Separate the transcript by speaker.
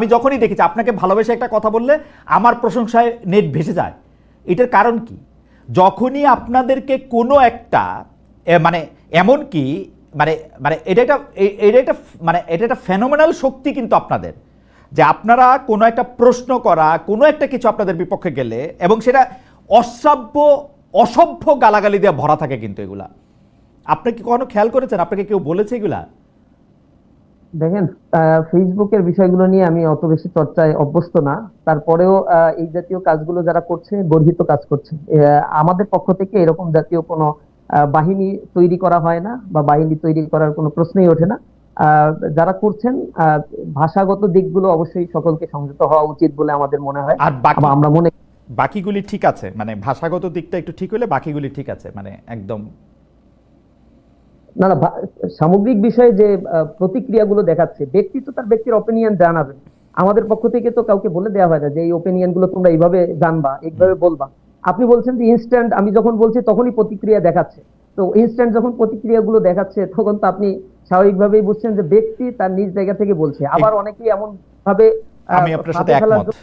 Speaker 1: আমি যখনই দেখেছি আপনাকে ভালোবেসে একটা কথা বললে আমার প্রশংসায় নেট ভেসে যায়। এটার কারণ কি? যখনই আপনাদেরকে কোনো একটা মানে এমন কি মানে মানে এটা একটা ফেনোমেনাল শক্তি কিন্তু আপনাদের, যে আপনারা কোনো একটা প্রশ্ন করা, কোনো একটা কিছু আপনাদের বিপক্ষে গেলে এবং সেটা অসভ্য গালাগালি দিয়ে ভরা থাকে কিন্তু এগুলা। আপনি কি কখনো খেয়াল করেছেন? আপনাকে কেউ বলেছে এগুলা?
Speaker 2: দেখেন, ফেসবুকের বিষয়গুলো নিয়ে আমি অত বেশি চর্চায় অভ্যস্ত না। তারপরেও এই জাতীয় কাজগুলো যারা করছে গর্হিত কাজ করছে। আমাদের পক্ষ থেকে এরকম জাতীয় কোনো বাহিনী তৈরি করা হয় না, বা বাহিনী তৈরি করার কোনো প্রশ্নই ওঠে না। আহ, যারা করছেন, ভাষাগত দিকগুলো অবশ্যই সকলকে সংযত হওয়া উচিত বলে আমাদের মনে হয়।
Speaker 1: আর
Speaker 2: বা আমরা মনে
Speaker 1: বাকিগুলি ঠিক আছে, মানে ভাষাগত দিকটা একটু ঠিক হলে বাকিগুলি ঠিক আছে, মানে একদম।
Speaker 2: না না, সামগ্রিক বিষয়ে যে প্রতিক্রিয়াগুলো দেখাচ্ছে, ব্যক্তি তো তার ব্যক্তির অপিনিয়ন জানাবে। আমাদের পক্ষ থেকে তো কাউকে বলে দেওয়া হয় না যে এই ওপিনিয়ন গুলো তোমরা এইভাবে জানবা, এইভাবে বলবা। আপনি বলছেন যে ইনস্ট্যান্ট, আমি যখন বলছি তখনই প্রতিক্রিয়া দেখাচ্ছে। তো ইনস্ট্যান্ট যখন প্রতিক্রিয়াগুলো দেখাচ্ছে, তখন তো আপনি স্বাভাবিকভাবেই বুঝছেন যে ব্যক্তি তার নিজ জায়গা থেকে বলছে। আবার অনেকেই এমন ভাবে
Speaker 1: আমি আপনার সাথে
Speaker 2: ফাঁদে ফেলার
Speaker 1: একমত।
Speaker 2: জন্য